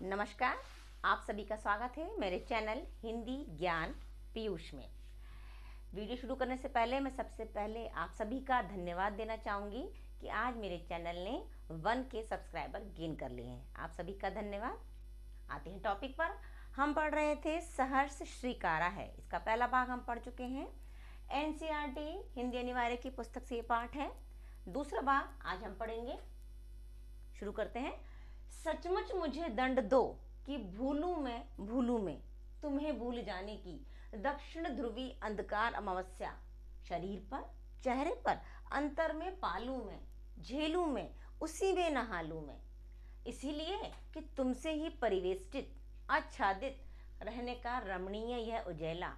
नमस्कार। आप सभी का स्वागत है मेरे चैनल हिंदी ज्ञान पीयूष में। वीडियो शुरू करने से पहले मैं सबसे पहले आप सभी का धन्यवाद देना चाहूँगी कि आज मेरे चैनल ने 1K सब्सक्राइबर गेन कर लिए हैं। आप सभी का धन्यवाद। आते हैं टॉपिक पर। हम पढ़ रहे थे सहर्ष श्रीकारा है, इसका पहला भाग हम पढ़ चुके हैं। NCERT हिंदी अनिवार्य की पुस्तक से ये पाठ है। दूसरा भाग आज हम पढ़ेंगे। शुरू करते हैं। सचमुच मुझे दंड दो कि भूलूं मैं तुम्हें भूल जाने की दक्षिण ध्रुवी अंधकार अमावस्या। शरीर पर चेहरे पर अंतर में पालूं मैं, झेलूं मैं, उसी में नहालूं मैं। इसीलिए कि तुमसे ही परिवेष्टित आच्छादित रहने का रमणीय यह उजेला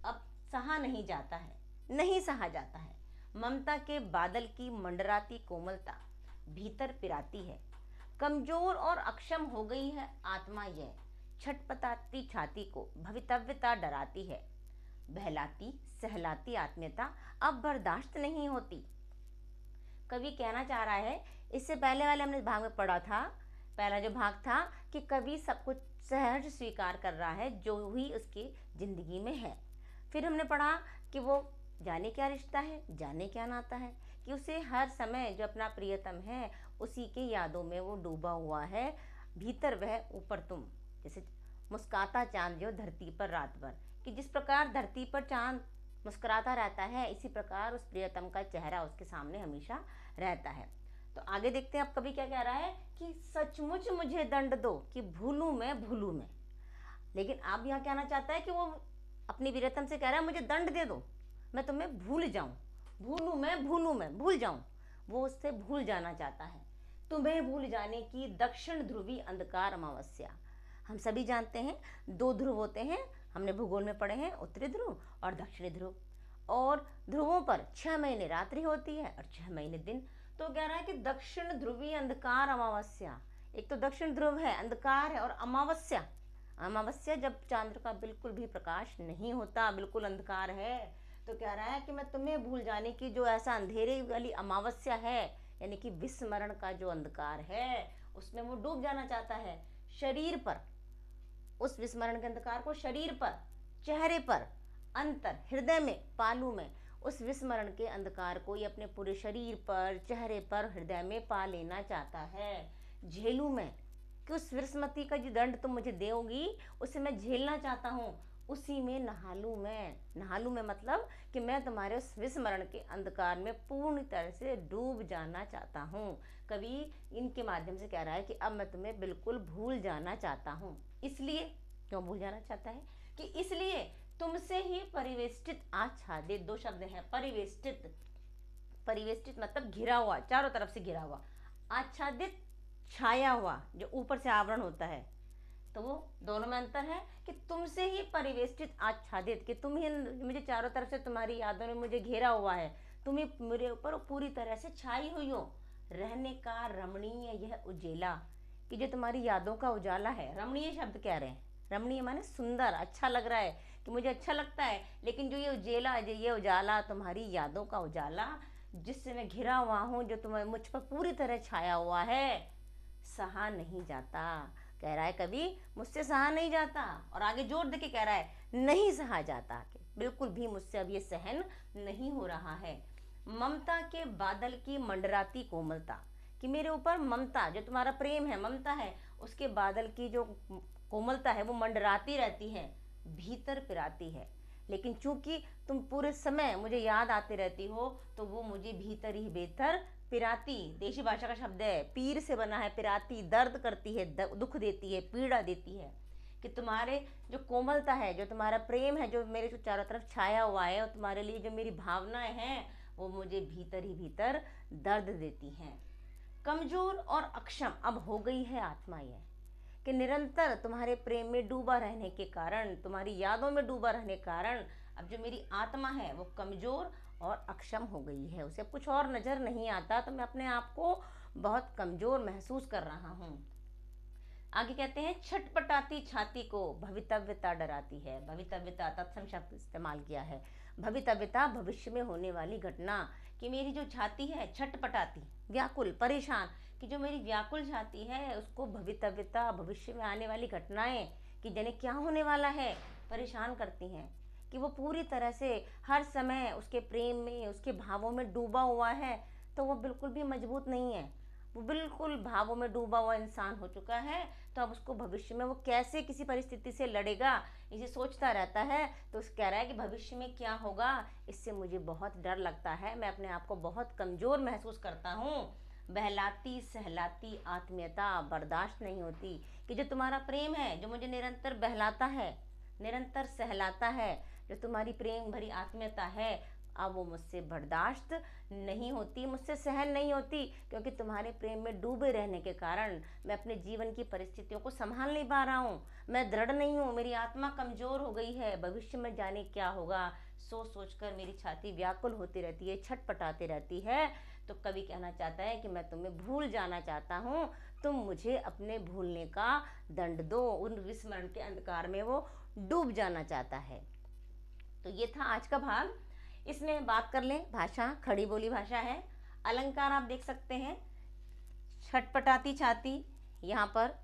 अब सहा नहीं जाता है, नहीं सहा जाता है। ममता के बादल की मंडराती कोमलता भीतर पिराती है। कमजोर और अक्षम हो गई है आत्मा यह, छटपटाती छाती को भवितव्यता डराती है। बहलाती सहलाती आत्मीयता अब बर्दाश्त नहीं होती। कवि कहना चाह रहा है, इससे पहले वाले हमने भाग में पढ़ा था, पहला जो भाग था कि कवि सब कुछ सहज स्वीकार कर रहा है जो हुई उसकी जिंदगी में है। फिर हमने पढ़ा कि वो जाने क्या रिश्ता है, जाने क्या नाता है, कि उसे हर समय जो अपना प्रियतम है उसी के यादों में वो डूबा हुआ है। भीतर वह ऊपर तुम, जैसे मुस्काता चांद जो धरती पर रात भर, कि जिस प्रकार धरती पर चांद मुस्कुराता रहता है इसी प्रकार उस प्रियतम का चेहरा उसके सामने हमेशा रहता है। तो आगे देखते हैं अब कवि क्या कह रहा है कि सचमुच मुझे दंड दो कि भूलूं मैं। लेकिन अब यहाँ कहना चाहता है कि वो अपनी प्रियतम से कह रहा है मुझे दंड दे दो, मैं तुम्हें भूल जाऊं, भूलूं मैं भूल जाऊं। वो उससे भूल जाना चाहता है। तुम्हें भूल जाने की दक्षिण ध्रुवी अंधकार अमावस्या। हम सभी जानते हैं 2 ध्रुव होते हैं, हमने भूगोल में पढ़े हैं, उत्तरी ध्रुव और दक्षिणी ध्रुव। और ध्रुवों पर 6 महीने रात्रि होती है और 6 महीने दिन। तो कह रहा है कि दक्षिण ध्रुवी अंधकार अमावस्या, एक तो दक्षिण ध्रुव है, अंधकार है, और अमावस्या जब चंद्र का बिल्कुल भी प्रकाश नहीं होता, बिल्कुल अंधकार है। तो कह रहा है कि मैं तुम्हें भूल जाने की जो ऐसा अंधेरे वाली अमावस्या है, यानी कि विस्मरण का जो अंधकार है उसमें वो डूब जाना चाहता है। शरीर पर उस विस्मरण के अंधकार को शरीर पर, चेहरे पर, अंतर हृदय में पालू में, उस विस्मरण के अंधकार को ये अपने पूरे शरीर पर, चेहरे पर, हृदय में पा लेना चाहता है। झेलू मैं, कि उस विस्मृति का जो दंड तुम मुझे दोगी उसे मैं झेलना चाहता हूँ। उसी में नहालूं मैं मतलब कि मैं तुम्हारे उस विस्मरण के अंधकार में पूर्ण तरह से डूब जाना चाहता हूँ। कवि इनके माध्यम से कह रहा है कि अब मैं तुम्हें बिल्कुल भूल जाना चाहता हूँ। इसलिए क्यों भूल जाना चाहता है कि इसलिए तुमसे ही परिवेष्टित आच्छादित, 2 शब्द हैं, परिवेष्टित मतलब घिरा हुआ, चारों तरफ से घिरा हुआ, आच्छादित छाया हुआ जो ऊपर से आवरण होता है। तो वो दोनों में अंतर है कि तुमसे ही परिवेष्टित आच्छादित, कि तुम ही मुझे चारों तरफ से तुम्हारी यादों ने मुझे घेरा हुआ है, तुम ही मेरे ऊपर पूरी तरह से छाई हुई हो। रहने का रमणीय यह उजेला, कि जो तुम्हारी यादों का उजाला है। रमणीय शब्द कह रहे हैं, रमणीय माने सुंदर, अच्छा लग रहा है, कि मुझे अच्छा लगता है, लेकिन जो ये उजेला, जो ये उजाला, तुम्हारी यादों का उजाला जिससे मैं घिरा हुआ हूँ, जो तुम्हें मुझ पर पूरी तरह छाया हुआ है, सहा नहीं जाता। कह रहा है कभी मुझसे सहा नहीं जाता, और आगे जोर देके कह रहा है नहीं सहा जाता, कि बिल्कुल भी मुझसे अब ये सहन नहीं हो रहा है। ममता के बादल की मंडराती कोमलता, कि मेरे ऊपर ममता, जो तुम्हारा प्रेम है, ममता है, उसके बादल की जो कोमलता है वो मंडराती रहती है, भीतर पिराती है। लेकिन चूंकि तुम पूरे समय मुझे याद आती रहती हो तो वो मुझे भीतर ही भीतर पिराती, देशी भाषा का शब्द है, पीर से बना है, पिराती, दर्द करती है, दुख देती है, पीड़ा देती है। कि तुम्हारे जो कोमलता है, जो तुम्हारा प्रेम है, जो मेरे को चारों तरफ छाया हुआ है, और तुम्हारे लिए जो मेरी भावनाएं हैं वो मुझे भीतर ही भीतर दर्द देती हैं। कमजोर और अक्षम अब हो गई है आत्मा यह, कि निरंतर तुम्हारे प्रेम में डूबा रहने के कारण, तुम्हारी यादों में डूबा रहने के कारण अब जो मेरी आत्मा है वो कमजोर और अक्षम हो गई है। उसे कुछ और नज़र नहीं आता, तो मैं अपने आप को बहुत कमजोर महसूस कर रहा हूँ। आगे कहते हैं छटपटाती छाती को भवितव्यता डराती है। भवितव्यता तत्सम शब्द इस्तेमाल किया है। भवितव्यता भविष्य में होने वाली घटना, कि मेरी जो छाती है छटपटाती, व्याकुल, परेशान, कि जो मेरी व्याकुल छाती है उसको भवितव्यता, भविष्य में आने वाली घटनाएं कि जाने क्या होने वाला है, परेशान करती हैं। कि वो पूरी तरह से हर समय उसके प्रेम में, उसके भावों में डूबा हुआ है, तो वो बिल्कुल भी मजबूत नहीं है। वो बिल्कुल भावों में डूबा हुआ इंसान हो चुका है। तो अब उसको भविष्य में वो कैसे किसी परिस्थिति से लड़ेगा, इसे सोचता रहता है। तो उस कह रहा है कि भविष्य में क्या होगा, इससे मुझे बहुत डर लगता है, मैं अपने आप को बहुत कमज़ोर महसूस करता हूँ। बहलाती सहलाती आत्मीयता बर्दाश्त नहीं होती। कि जो तुम्हारा प्रेम है, जो मुझे निरंतर बहलाता है, निरंतर सहलाता है, जो तुम्हारी प्रेम भरी आत्मीयता है, अब वो मुझसे बर्दाश्त नहीं होती, मुझसे सहन नहीं होती। क्योंकि तुम्हारे प्रेम में डूबे रहने के कारण मैं अपने जीवन की परिस्थितियों को संभाल नहीं पा रहा हूँ। मैं दृढ़ नहीं हूँ, मेरी आत्मा कमज़ोर हो गई है। भविष्य में जाने क्या होगा, सोच सोच कर मेरी छाती व्याकुल होती रहती है, छटपटाती रहती है। तो कवि कहना चाहता है कि मैं तुम्हें भूल जाना चाहता हूँ, तुम मुझे अपने भूलने का दंड दो। उन विस्मरण के अंधकार में वो डूब जाना चाहता है। तो ये था आज का भाग। इसमें बात कर लें, भाषा खड़ी बोली भाषा है। अलंकार आप देख सकते हैं, छटपटाती छाती यहाँ पर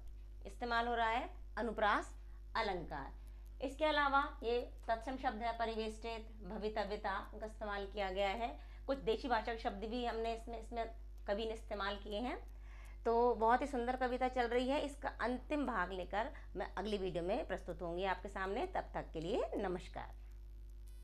इस्तेमाल हो रहा है, अनुप्रास अलंकार। इसके अलावा ये तत्सम शब्द है, परिवेष्टित, भवितव्यता का इस्तेमाल किया गया है। कुछ देशी भाषा के शब्द भी हमने इसमें कवि ने इस्तेमाल किए हैं। तो बहुत ही सुंदर कविता चल रही है। इसका अंतिम भाग लेकर मैं अगली वीडियो में प्रस्तुत होंगी आपके सामने। तब तक के लिए नमस्कार।